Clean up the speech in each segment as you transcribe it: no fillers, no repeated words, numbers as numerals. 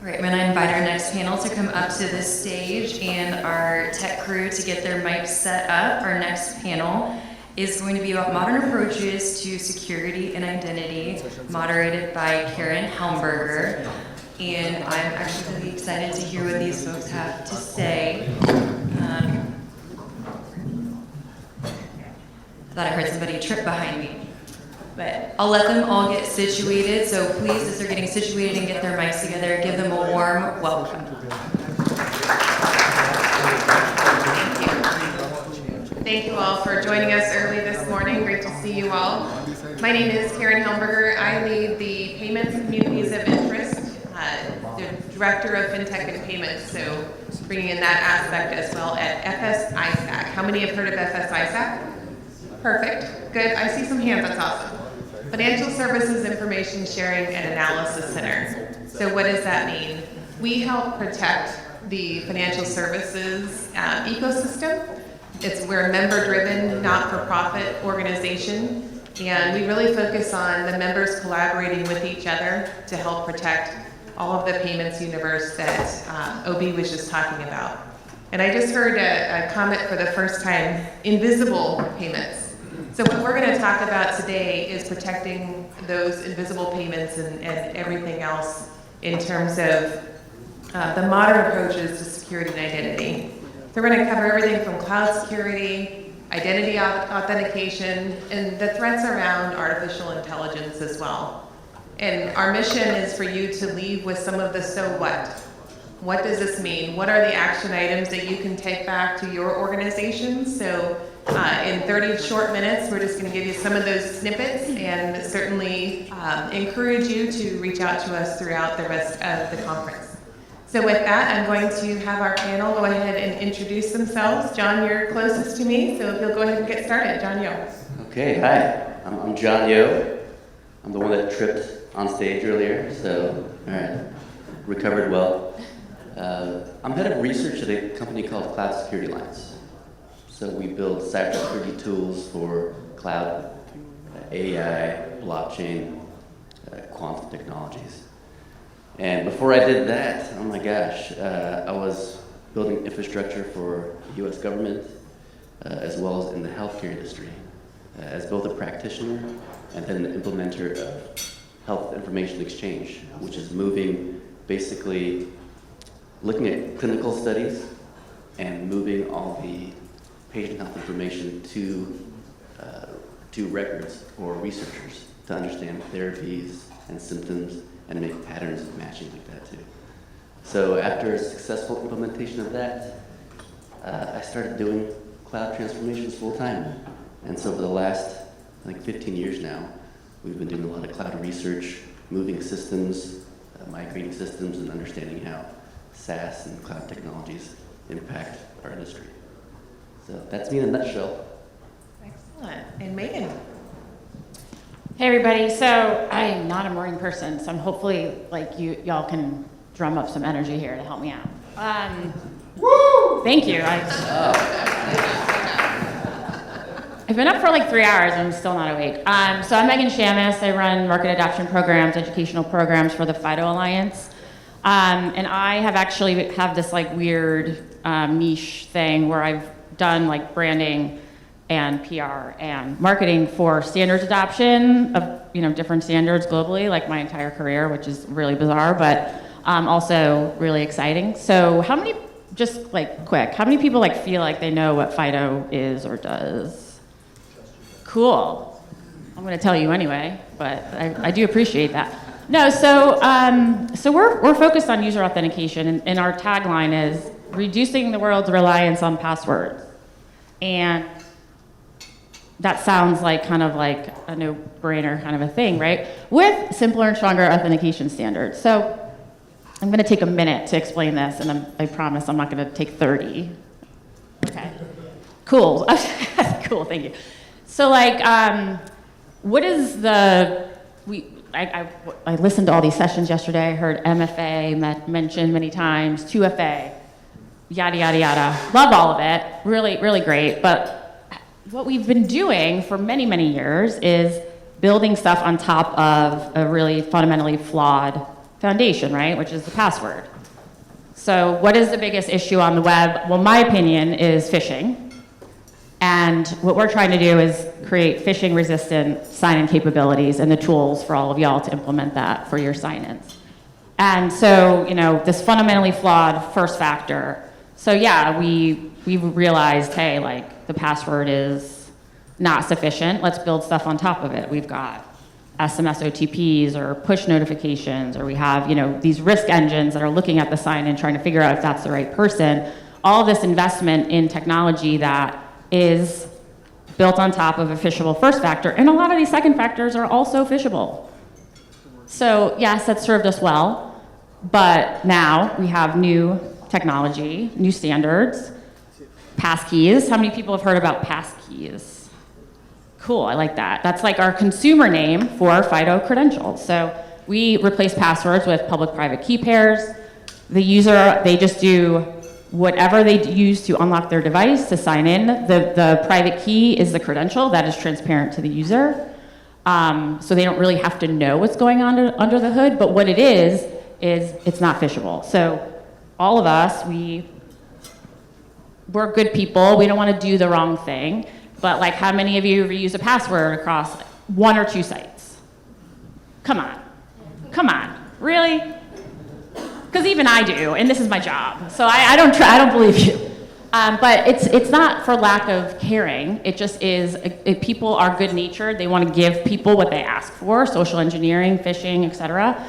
Great, I'm gonna invite our next panel to come up to this stage and our tech crew to get their mics set up. Our next panel is going to be about modern approaches to security and identity, moderated by Karen Helmberger. And I'm actually really excited to hear what these folks have to say. I thought I heard somebody trip behind me. But I'll let them all get situated, so please, as they're getting situated and get their mics together, give them a warm welcome. Thank you all for joining us early this morning. Great to see you all. My name is Karen Helmberger. I lead the Payments Communities of Interest, the Director of FinTech and Payments, so bringing in that aspect as well at FS-ISAC. How many have heard of FS-ISAC? Perfect. Good. I see some hands. That's awesome. Financial Services Information Sharing and Analysis Center. So what does that mean? We help protect the financial services ecosystem. We're a member-driven, not-for-profit organization, and we really focus on the members collaborating with each other to help protect all of the payments universe that OB was just talking about. And I just heard a comment for the first time, invisible payments. So what we're going to talk about today is protecting those invisible payments and everything else in terms of the modern approaches to security and identity. So we're going to cover everything from cloud security, identity authentication, and the threats around artificial intelligence as well. And our mission is for you to leave with some of the so what. What does this mean? What are the action items that you can take back to your organization? So in 30 short minutes, we're just going to give you some of those snippets and certainly encourage you to reach out to us throughout the rest of the conference. So with that, I'm going to have our panel go ahead and introduce themselves. John, you're closest to me, so if you'll go ahead and get started. John Yeoh. Okay, hi. I'm John Yeoh. I'm the one that tripped on stage earlier, so all right, recovered well. I'm head of research at a company called Cloud Security Alliance. So we build cybersecurity tools for cloud, AI, blockchain, quantum technologies. And before I did that, oh my gosh, I was building infrastructure for the US government, as well as in the healthcare industry, as both a practitioner and then an implementer of health information exchange, which is moving, basically looking at clinical studies and moving all the patient health information to records for researchers to understand therapies and symptoms and make patterns of matching like that too. So after a successful implementation of that, I started doing cloud transformations full time. And so for the last, I think 15 years now, we've been doing a lot of cloud research, moving systems, migrating systems, and understanding how SaaS and cloud technologies impact our industry. So that's me in a nutshell. Excellent. And Megan. Hey everybody, so I am not a morning person, so I'm hopefully like y'all can drum up some energy here to help me out. Woo! Thank you. I've been up for like 3 hours and I'm still not awake. So I'm Megan Shamas. I run market adoption programs, educational programs for the FIDO Alliance. And I have this like weird niche thing where I've done like branding and PR and marketing for standards adoption of different standards globally, like my entire career, which is really bizarre, but also really exciting. So how many people like feel like they know what FIDO is or does? Cool. I'm going to tell you anyway, but I do appreciate that. No, so we're focused on user authentication, and our tagline is reducing the world's reliance on passwords. And that sounds like kind of like a no-brainer kind of a thing, right? With simpler and stronger authentication standards. So I'm going to take a minute to explain this, and I promise I'm not going to take 30. Okay. Cool. Cool. Thank you. So, what is I listened to all these sessions yesterday. I heard MFA mentioned many times, 2FA, yada, yada, yada. Love all of it. Really, really great. But what we've been doing for many, many years is building stuff on top of a really fundamentally flawed foundation, right, which is the password. So what is the biggest issue on the web? Well, my opinion is phishing. And what we're trying to do is create phishing-resistant sign-in capabilities and the tools for all of y'all to implement that for your sign-ins. And so, this fundamentally flawed first factor. So yeah, we realized, hey, like the password is not sufficient. Let's build stuff on top of it. We've got SMS OTPs or push notifications, or we have, these risk engines that are looking at the sign-in, trying to figure out if that's the right person. All of this investment in technology that is built on top of a phishable first factor, and a lot of these second factors are also phishable. So yes, that served us well, but now we have new technology, new standards, passkeys. How many people have heard about passkeys? Cool, I like that. That's like our consumer name for FIDO credentials. So we replace passwords with public-private key pairs. The user, they just do whatever they use to unlock their device to sign in. The private key is the credential that is transparent to the user. So they don't really have to know what's going on under the hood, but what it is it's not phishable. So all of us, we're good people. We don't want to do the wrong thing. But like, how many of you reuse a password across 1 or 2 sites? Come on, really? Because even I do, and this is my job. So I don't believe you. But it's not for lack of caring. It just is, if people are good natured, they want to give people what they ask for, social engineering, phishing, etc.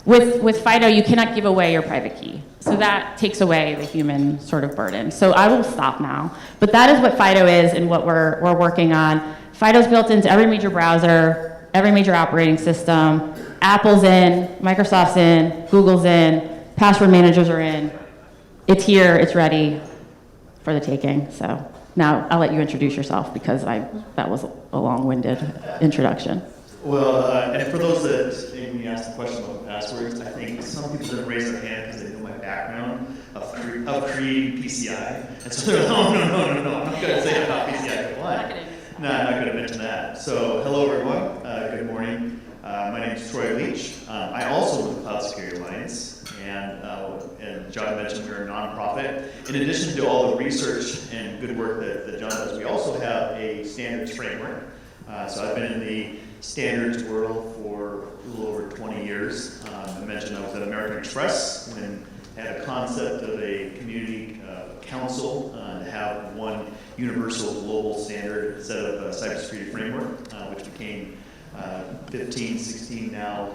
With FIDO, you cannot give away your private key. So that takes away the human sort of burden. So I will stop now. But that is what FIDO is and what we're working on. FIDO's built into every major browser, every major operating system. Apple's in, Microsoft's in, Google's in, password managers are in. It's here, it's ready for the taking. So now I'll let you introduce yourself because that was a long-winded introduction. Well, and for those that maybe asked the question about passwords, I think some people didn't raise their hand because they know my background of creating PCI. And so they're like, oh, no, I'm not going to say about PCI compliant. No, I'm not going to mention that. So hello, everyone. Good morning. My name is Troy Leach. I also work with Cloud Security Alliance. And John mentioned we're a nonprofit. In addition to all the research and good work that John does, we also have a standards framework. So I've been in the standards world for a little over 20 years. I mentioned I was at American Express and had a concept of a community council to have one universal global standard set of cybersecurity framework, which became 15, 16 now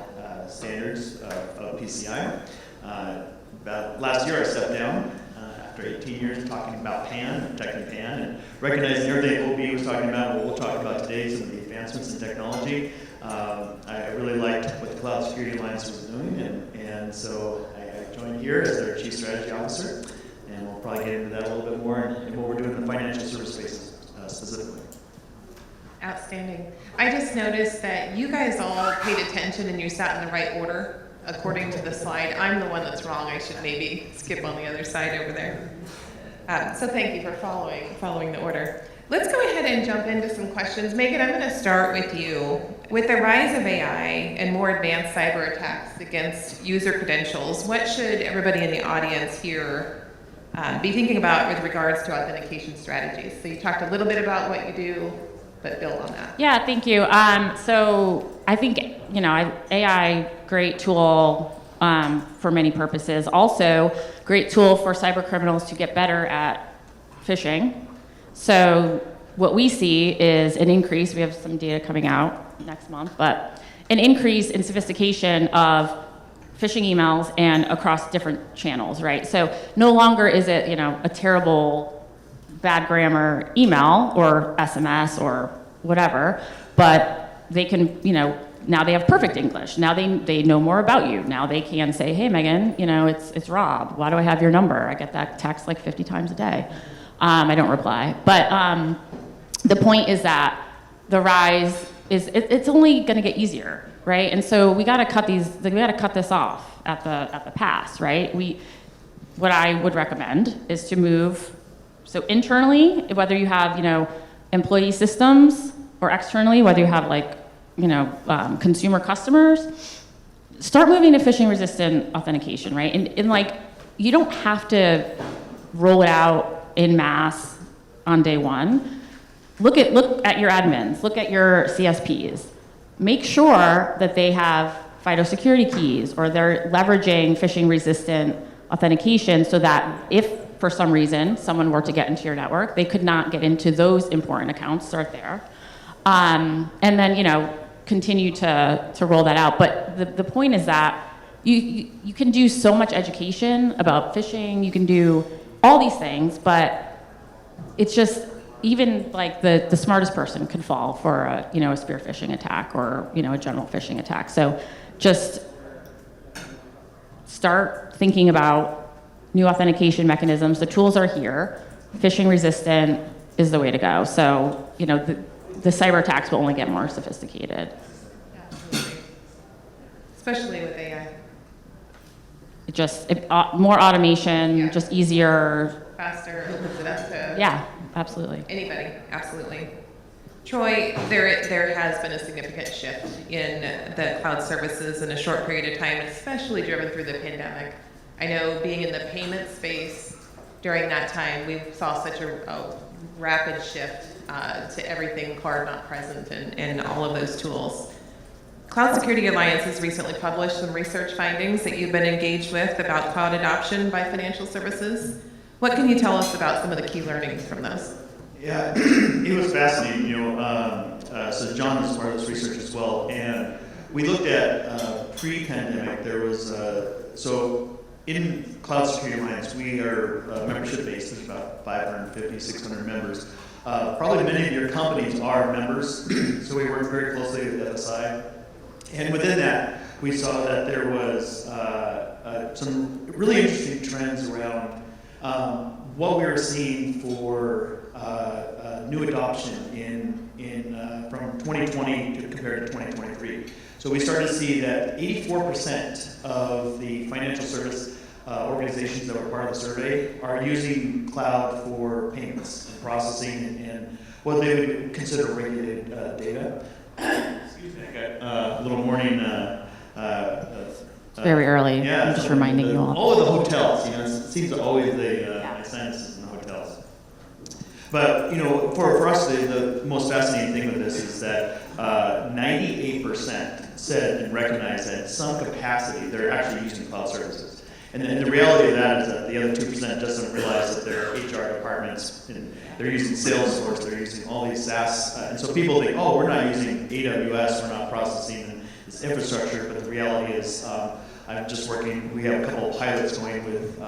standards of PCI. About last year I stepped down after 18 years talking about PAN, protecting PAN, and recognizing everything OB was talking about, what we'll talk about today, some of the advancements in technology. I really liked what the Cloud Security Alliance was doing, and so I joined here as their Chief Strategy Officer, and we'll probably get into that a little bit more and what we're doing in the financial service space specifically. Outstanding. I just noticed that you guys all paid attention and you sat in the right order according to the slide. I'm the one that's wrong. I should maybe skip on the other side over there. So thank you for following the order. Let's go ahead and jump into some questions. Megan, I'm going to start with you. With the rise of AI and more advanced cyber attacks against user credentials, what should everybody in the audience here be thinking about with regards to authentication strategies? So you talked a little bit about what you do, but build on that. Yeah, thank you. So I think, AI, great tool for many purposes. Also, great tool for cyber criminals to get better at phishing. So what we see is an increase, we have some data coming out next month, but an increase in sophistication of phishing emails and across different channels, right? So no longer is it, a terrible bad grammar email or SMS or whatever, but they can, now they have perfect English. Now they know more about you. Now they can say, hey, Megan, it's Rob. Why do I have your number? I get that text like 50 times a day. I don't reply. But the point is that the rise is, it's only going to get easier, right? And so we got to cut this off at the pass, right? What I would recommend is to move, so internally, whether you have, employee systems, or externally, whether you have consumer customers, start moving to phishing resistant authentication, right? And like, you don't have to roll it out in mass on day one. Look at your admins, look at your CSPs. Make sure that they have FIDO security keys, or they're leveraging phishing resistant authentication so that if for some reason someone were to get into your network, they could not get into those important accounts. Start there. And then, continue to roll that out. But the point is that you can do so much education about phishing, you can do all these things, but it's just, even like the smartest person could fall for a spear phishing attack, or a general phishing attack. So just start thinking about new authentication mechanisms. The tools are here. Phishing resistant is the way to go. So the cyber attacks will only get more sophisticated. Absolutely. Especially with AI. More automation, Yeah. just easier. Faster, opens it up to Yeah, absolutely. anybody. Absolutely. Troy, there has been a significant shift in the cloud services in a short period of time, especially driven through the pandemic. I know being in the payment space during that time, we saw such a rapid shift to everything card not present and all of those tools. Cloud Security Alliance has recently published some research findings that you've been engaged with about cloud adoption by financial services. What can you tell us about some of the key learnings from those? Yeah, it was fascinating. So John was part of this research as well, and we looked at pre-pandemic. There was so in Cloud Security Alliance, we are membership based. There's about 550, 600 members. Probably many of your companies are members, so we work very closely with FSI. And within that, we saw that there was some really interesting trends around what we were seeing for new adoption from 2020 compared to 2023. So we started to see that 84% of the financial service organizations that were part of the survey are using cloud for payments and processing and what they would consider regulated data. Excuse me, I got a little morning. It's very early. Yeah, I'm just reminding you all. All of the hotels, it seems always my sinuses in the hotels. But for us, the most fascinating thing with this is that 98% said and recognized that in some capacity they're actually using cloud services. And then the reality of that is that the other 2% doesn't realize that their HR departments, and they're using Salesforce, they're using all these SaaS, and so people think, oh, we're not using AWS, we're not processing this infrastructure, but the reality is, I'm just working, we have a couple of pilots going with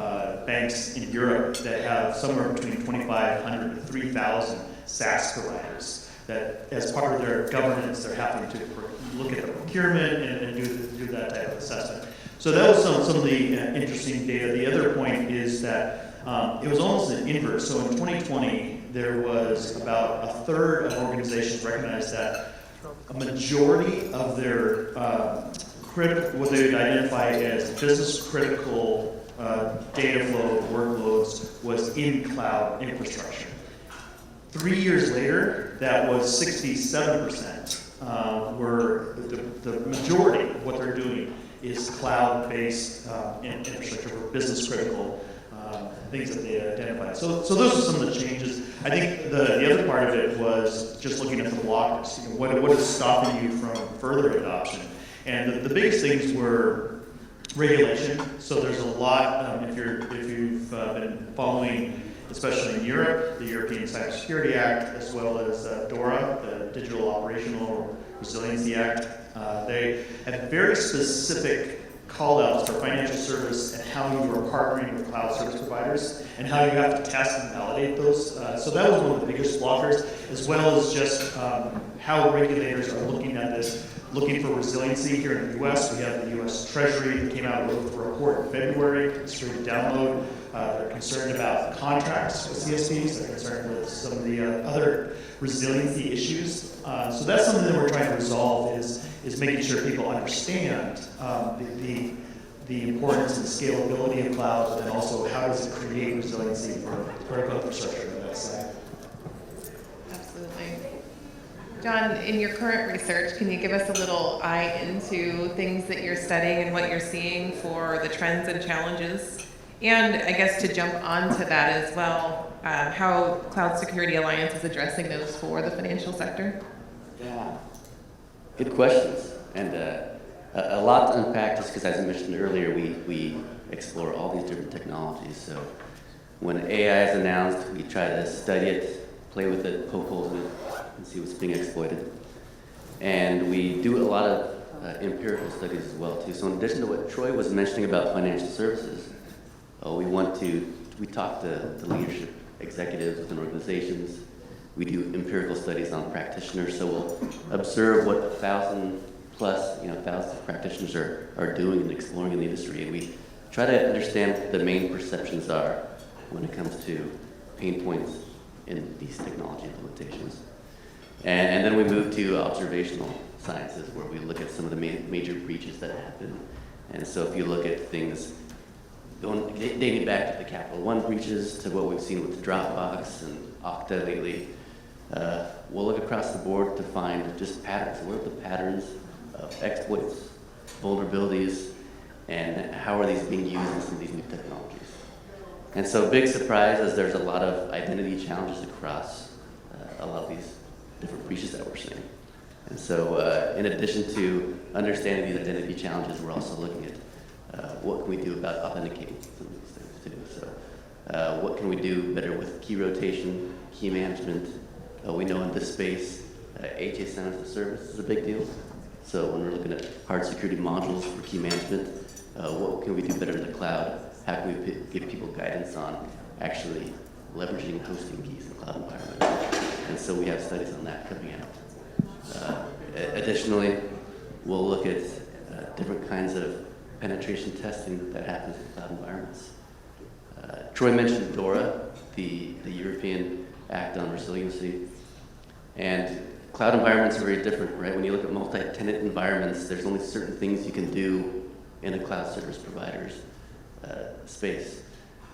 banks in Europe that have somewhere between 2,500 to 3,000 SaaS providers that as part of their governance, they're having to look at the procurement and do that type of assessment. So that was some of the interesting data. The other point is that it was almost an inverse. So in 2020, there was about a third of organizations recognized that a majority of their what they would identify as business critical data flow workloads was in cloud infrastructure. 3 years later, that was 67%. Were the majority of what they're doing is cloud-based infrastructure for business critical things that they identified. So those are some of the changes. I think the other part of it was just looking at the blockers. What is stopping you from further adoption? And the biggest things were regulation. So there's a lot. If you've been following, especially in Europe, the European Cybersecurity Act, as well as DORA, the Digital Operational Resiliency Act, they have very specific call-outs for financial service and how you are partnering with cloud service providers and how you have to test and validate those. So that was one of the biggest blockers, as well as just how regulators are looking at this, looking for resiliency here in the U.S. We have the U.S. Treasury that came out with a report in February. It's free to download. They're concerned about contracts with CSPs. They're concerned with some of the other resiliency issues. So that's something that we're trying to resolve is making sure people understand the importance and scalability of cloud, but then also how does it create resiliency for critical infrastructure on that side. Absolutely. John, in your current research, can you give us a little eye into things that you're studying and what you're seeing for the trends and challenges? And I guess to jump onto that as well, how Cloud Security Alliance is addressing those for the financial sector? Yeah, good questions. And a lot to unpack just because, as I mentioned earlier, we explore all these different technologies. So when AI is announced, we try to study it, play with it, poke holes in it, and see what's being exploited. And we do a lot of empirical studies as well, too. So in addition to what Troy was mentioning about financial services, we talk to the leadership executives within organizations. We do empirical studies on practitioners, so we'll observe what 1,000 of practitioners are doing and exploring in the industry, and we try to understand what the main perceptions are when it comes to pain points in these technology implementations. And then we move to observational sciences, where we look at some of the major breaches that happen. And so if you look at things dating back to the Capital One breaches to what we've seen with Dropbox and Okta lately, we'll look across the board to find just patterns. What are the patterns of exploits, vulnerabilities, and how are these being used in some of these new technologies? And so big surprise is there's a lot of identity challenges across a lot of these different breaches that we're seeing. And so in addition to understanding these identity challenges, we're also looking at what can we do about authenticating some of these things too. So what can we do better with key rotation, key management? We know in this space, HSM as a service is a big deal. So when we're looking at hard security modules for key management, what can we do better in the cloud? How can we give people guidance on actually leveraging hosting keys in the cloud environment? And so we have studies on that coming out. Additionally, we'll look at different kinds of penetration testing that happens in cloud environments. Troy mentioned DORA, the European Act on Resiliency. And cloud environments are very different, right? When you look at multi-tenant environments, there's only certain things you can do in a cloud service provider's space.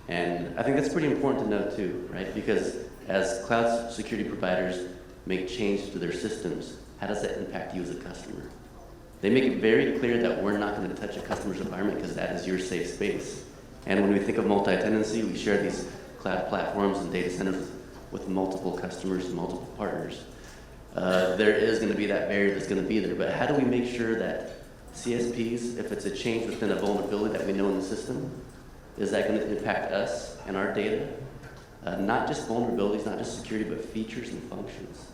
And I think that's pretty important to know too, right? Because as cloud security providers make change to their systems, how does that impact you as a customer? They make it very clear that we're not going to touch a customer's environment because that is your safe space. And when we think of multi-tenancy, we share these cloud platforms and data centers with multiple customers and multiple partners. There is going to be that barrier that's going to be there, but how do we make sure that CSPs, if it's a change within a vulnerability that we know in the system, is that going to impact us and our data? Not just vulnerabilities, not just security, but features and functions.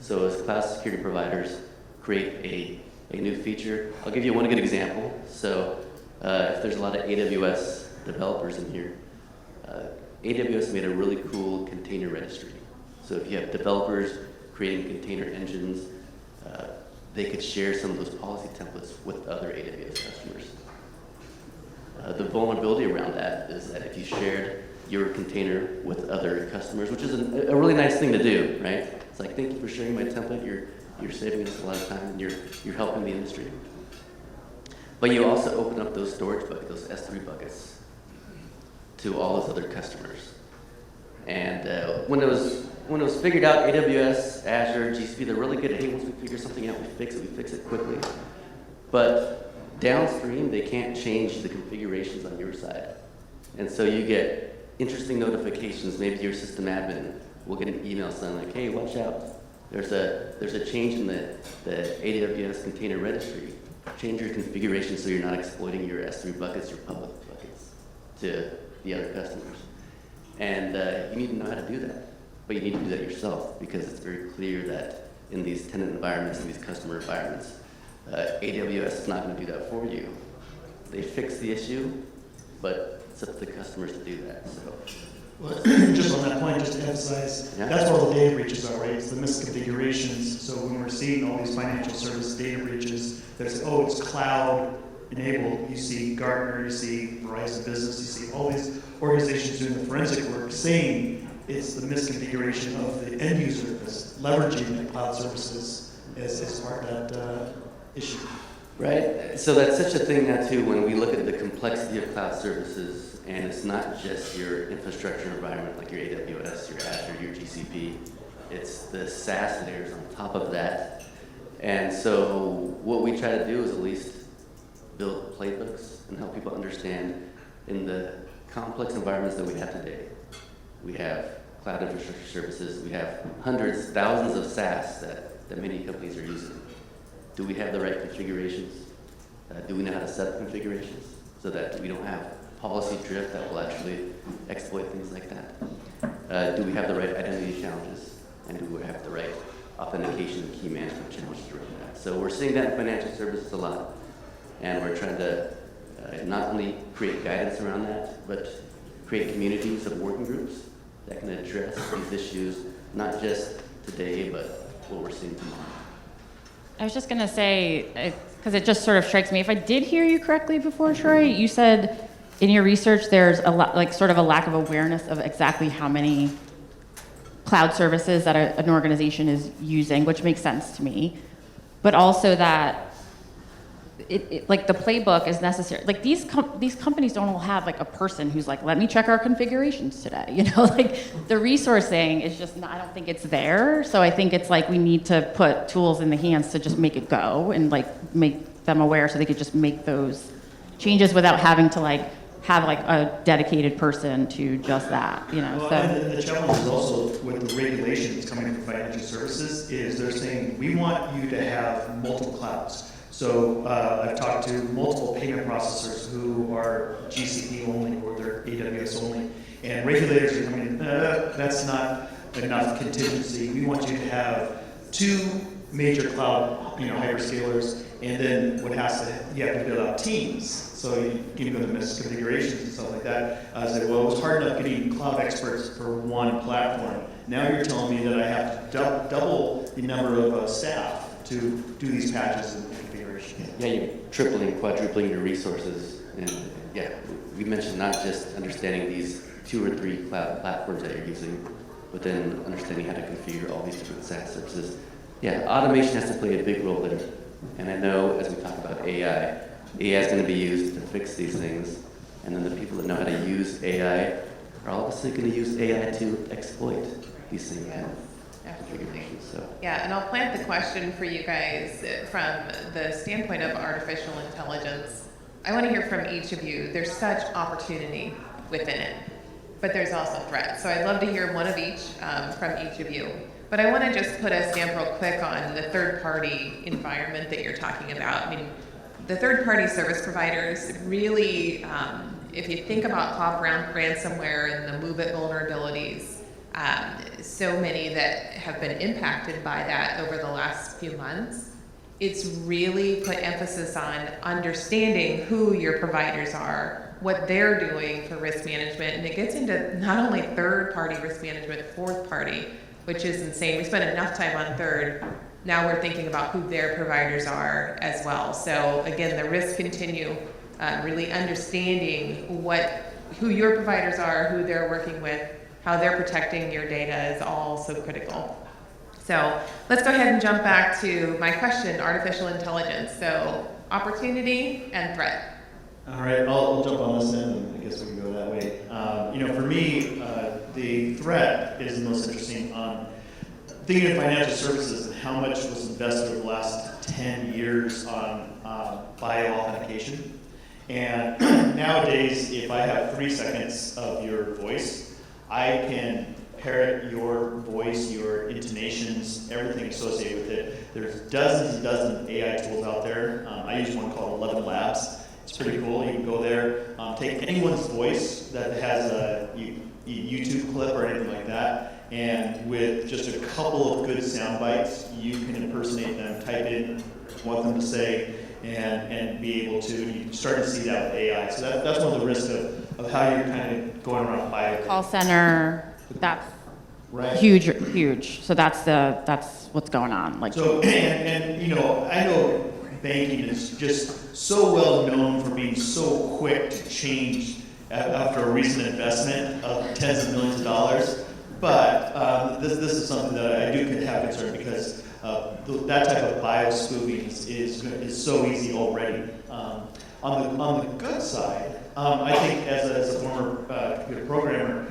So as cloud security providers create a new feature, I'll give you one good example. So if there's a lot of AWS developers in here, AWS made a really cool container registry. So if you have developers creating container engines, they could share some of those policy templates with other AWS customers. The vulnerability around that is that if you shared your container with other customers, which is a really nice thing to do, right? It's like, thank you for sharing my template. You're saving us a lot of time, and you're helping the industry. But you also open up those storage buckets, those S3 buckets, to all those other customers. And when it was figured out, AWS, Azure, GCP, they're really good at, hey, once we figure something out, we fix it quickly. But downstream, they can't change the configurations on your side. And so you get interesting notifications. Maybe your system admin will get an email saying like, hey, watch out. There's a change in the AWS container registry. Change your configuration so you're not exploiting your S3 buckets, your public buckets, to the other customers. And you need to know how to do that. But you need to do that yourself, because it's very clear that in these tenant environments, in these customer environments, AWS is not going to do that for you. They fix the issue, but it's up to the customers to do that. So. Well, just on that point, just to emphasize, that's where all the data breaches are, right? It's the misconfigurations. So when we're seeing all these financial service data breaches, there's, it's cloud enabled. You see Gartner, you see Verizon Business, you see all these organizations doing the forensic work saying it's the misconfiguration of the end user that's leveraging the cloud services as part of that issue. Right. So that's such a thing now too, when we look at the complexity of cloud services, and it's not just your infrastructure environment like your AWS, your Azure, your GCP. It's the SaaS layers on top of that. And so what we try to do is at least build playbooks and help people understand in the complex environments that we have today. We have cloud infrastructure services. We have hundreds, thousands of SaaS that many companies are using. Do we have the right configurations? Do we know how to set up configurations so that we don't have policy drift that will actually exploit things like that? Do we have the right identity challenges? And do we have the right authentication and key management challenges around that? So we're seeing that in financial services a lot. And we're trying to not only create guidance around that, but create communities of working groups that can address these issues, not just today, but what we're seeing tomorrow. I was just going to say, because it just sort of strikes me, if I did hear you correctly before, Troy, you said in your research there's a lot, like sort of a lack of awareness of exactly how many cloud services that an organization is using, which makes sense to me, but also that like the playbook is necessary. Like these companies don't all have like a person who's like, let me check our configurations today. You know, like the resourcing is just not, I don't think it's there. So I think it's like we need to put tools in the hands to just make it go and like make them aware so they could just make those changes without having to like have like a dedicated person to just that, you know. Well, so and the challenge is also with the regulations coming from financial services is they're saying we want you to have multiple clouds. So I've talked to multiple payment processors who are GCP only or they're AWS only, and regulators are coming in, that's not enough contingency. We want you to have 2 major cloud, hyperscalers, and then you have to build out teams. So you give them the misconfigurations and stuff like that. I say, well, it was hard enough getting cloud experts for one platform. Now you're telling me that I have to double the number of staff to do these patches and configuration. Yeah, you're tripling, quadrupling your resources. And yeah, we mentioned not just understanding these 2 or 3 cloud platforms that you're using, but then understanding how to configure all these different SaaS services. Yeah, automation has to play a big role there. And I know as we talk about AI is going to be used to fix these things. And then the people that know how to use AI are obviously going to use AI to exploit these things. configurations. So. Yeah, and I'll plant the question for you guys from the standpoint of artificial intelligence. I want to hear from each of you. There's such opportunity within it, but there's also threats. So I'd love to hear one of each from each of you. But I want to just put a stamp real quick on the third-party environment that you're talking about. I mean, the third-party service providers really, if you think about cloud ransomware and the MOVEit vulnerabilities, so many that have been impacted by that over the last few months, it's really put emphasis on understanding who your providers are, what they're doing for risk management, and it gets into not only third-party risk management, fourth-party, which is insane. We spent enough time on third. Now we're thinking about who their providers are as well. So again, the risks continue, really understanding who your providers are, who they're working with, how they're protecting your data is all so critical. So let's go ahead and jump back to my question, artificial intelligence. So opportunity and threat. All right, I'll jump on this end, and I guess we can go that way. For me, the threat is the most interesting on thinking of financial services and how much was invested over the last 10 years on bio-authentication. And nowadays, if I have 3 seconds of your voice, I can parrot your voice, your intonations, everything associated with it. There's dozens and dozens of AI tools out there. I use one called 11 Labs. It's pretty cool. You can go there, take anyone's voice that has a YouTube clip or anything like that, and with just a couple of good sound bites, you can impersonate them, type in what them to say, and be able to. You start to see that with AI. So that's one of the risks of how you're kind of going around bio. Call center, that's right. huge. So that's what's going on. Like, so I know banking is just so well known for being so quick to change after a recent investment of tens of millions of dollars. But this is something that I do have concern because that type of bio-spoofing is so easy already. On the good side, I think as a former computer programmer,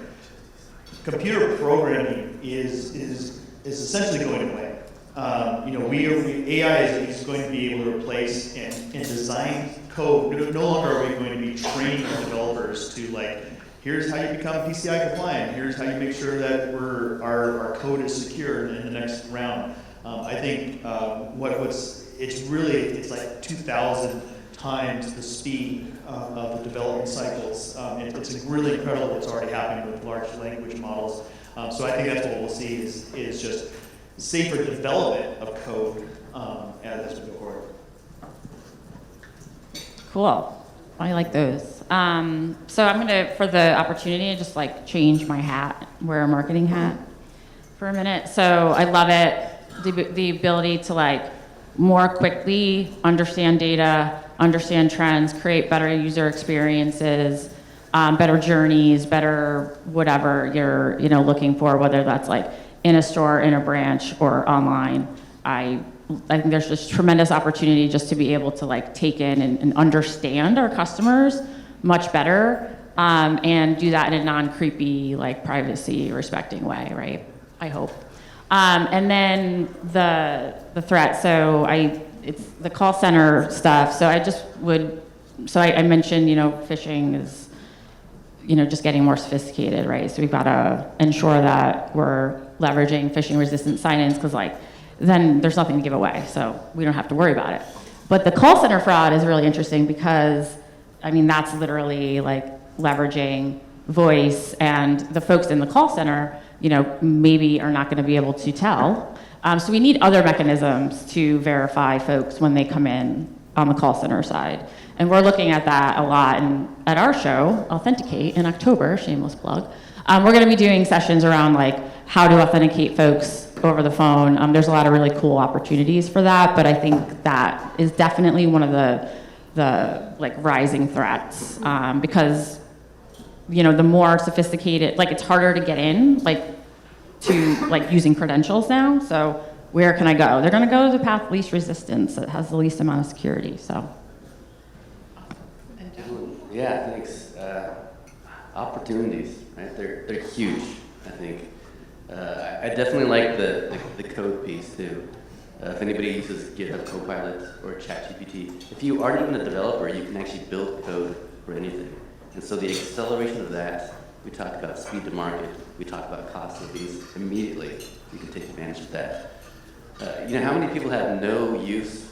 computer programming is essentially going away. AI is going to be able to replace and design code. No longer are we going to be training our developers to like, here's how you become PCI compliant. Here's how you make sure that our code is secure in the next round. I think it's like 2,000 times the speed of the development cycles. It's really incredible what's already happening with large language models. So I think that's what we'll see is just safer development of code as we go forward. Cool. I like those. So I'm gonna, for the opportunity, just like change my hat, wear a marketing hat for a minute. So I love it, the ability to like more quickly understand data, understand trends, create better user experiences, better journeys, better whatever you're looking for, whether that's like in a store, in a branch, or online. I think there's just tremendous opportunity just to be able to like take in and understand our customers much better, and do that in a non-creepy, like privacy respecting way, right? I hope. And then the threat. So it's the call center stuff. So I mentioned, phishing is, just getting more sophisticated, right? So we've got to ensure that we're leveraging phishing resistant sign-ins, because then there's nothing to give away, so we don't have to worry about it. But the call center fraud is really interesting because, that's literally like leveraging voice, and the folks in the call center, maybe are not going to be able to tell. So we need other mechanisms to verify folks when they come in on the call center side. And we're looking at that a lot. And at our show, Authenticate, in October, shameless plug, we're going to be doing sessions around like how to authenticate folks over the phone. There's a lot of really cool opportunities for that, but I think that is definitely one of the like rising threats, because the more sophisticated, like it's harder to get in, like to like using credentials now. So where can I go? They're going to go to the path of least resistance that has the least amount of security. So. Yeah, thanks. Opportunities, right? They're huge, I think. I definitely like the code piece too. If anybody uses GitHub Copilot or ChatGPT, if you aren't even a developer, you can actually build code for anything. And so the acceleration of that, we talked about speed to market, we talked about cost savings, immediately you can take advantage of that. How many people have no use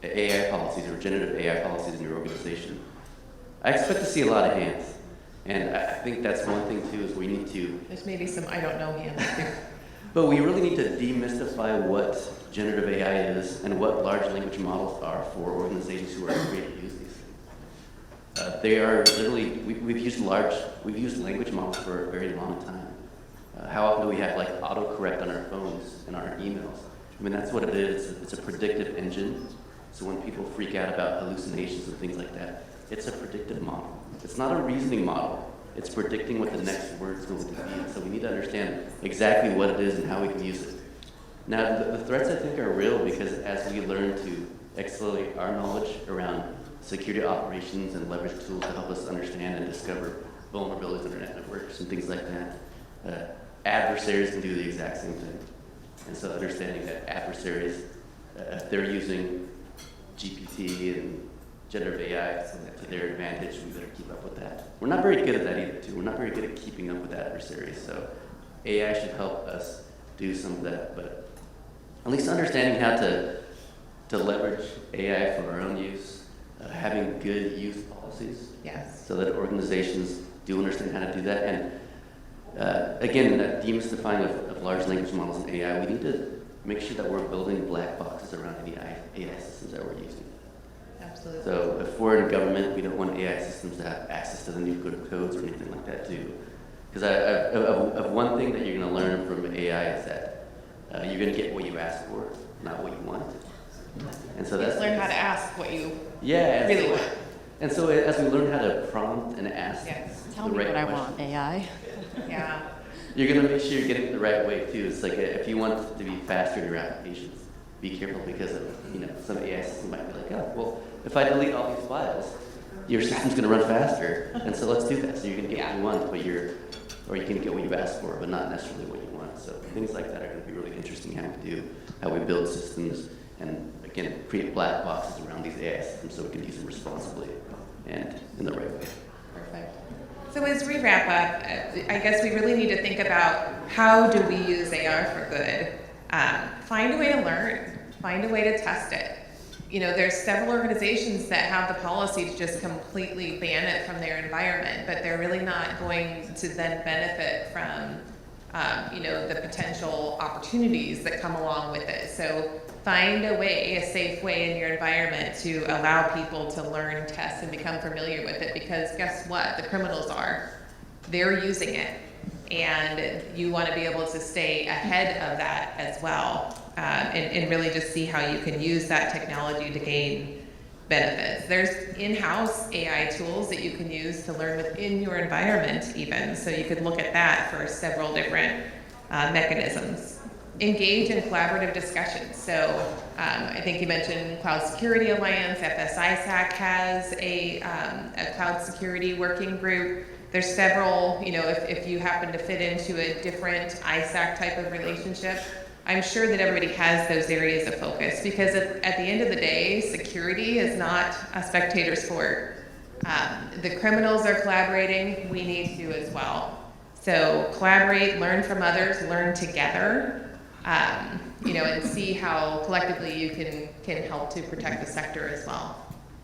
AI policies or generative AI policies in your organization? I expect to see a lot of hands. And I think that's one thing too, is we need to... There's maybe some I don't know hands too. But we really need to demystify what generative AI is and what large language models are for organizations who are afraid to use these things. They are literally, we've used language models for a very long time. How often do we have like autocorrect on our phones and our emails? That's what it is. It's a predictive engine. So when people freak out about hallucinations and things like that, it's a predictive model. It's not a reasoning model. It's predicting what the next word's going to be. So we need to understand exactly what it is and how we can use it. Now, the threats I think are real because as we learn to accelerate our knowledge around security operations and leverage tools to help us understand and discover vulnerabilities in internet networks and things like that, adversaries can do the exact same thing. And so understanding that adversaries, if they're using GPT and generative AI to their advantage, we better keep up with that. We're not very good at that either, too. We're not very good at keeping up with adversaries, so AI should help us do some of that, but at least understanding how to leverage AI for our own use, having good use policies, Yes. so that organizations do understand how to do that. And again, that demystifying of large language models and AI, we need to make sure that we're building black boxes around any AI systems that we're using. Absolutely. So if we're in government, we don't want AI systems to have access to the new codes or anything like that too. Because of one thing that you're going to learn from AI is that you're going to get what you ask for, not what you want. And so that's learn how to ask what you really want. And so as we learn how to prompt and ask Tell the me right what I questions, want, AI. Yeah. you're going to make sure you're getting it the right way too. It's like if you want it to be faster in your applications, be careful because of some AI system might be like, oh, well, if I delete all these files, your system's going to run faster, and so let's do that. So you can get what you want, or you can get what you asked for, but not necessarily what you want. So things like that are going to be really interesting how we build systems, and again, create black boxes around these AI systems so we can use them responsibly and in the right way. Perfect. So as we wrap up, I guess we really need to think about how do we use AR for good. Find a way to learn, find a way to test it. You know, there's several organizations that have the policy to just completely ban it from their environment, but they're really not going to then benefit from, you know, the potential opportunities that come along with it. So find a way, a safe way in your environment to allow people to learn, test, and become familiar with it, because guess what? The criminals they're using it. And you want to be able to stay ahead of that as well, and really just see how you can use that technology to gain benefits. There's in-house AI tools that you can use to learn within your environment even, so you could look at that for several different mechanisms. Engage in collaborative discussions. So I think you mentioned Cloud Security Alliance, FSISAC has a cloud security working group. There's several, you know, if you happen to fit into a different ISAC type of relationship, I'm sure that everybody has those areas of focus, because at the end of the day, security is not a spectator sport. The criminals are collaborating, we need to as well. So collaborate, learn from others, learn together, you know, and see how collectively you can help to protect the sector as well.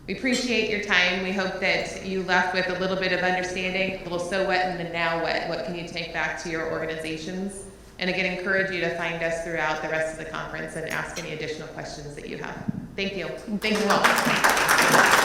We appreciate your time. We hope that you left with a little bit of understanding, a little so what and the now what can you take back to your organizations. And again, encourage you to find us throughout the rest of the conference and ask any additional questions that you have. Thank you. Thank you all.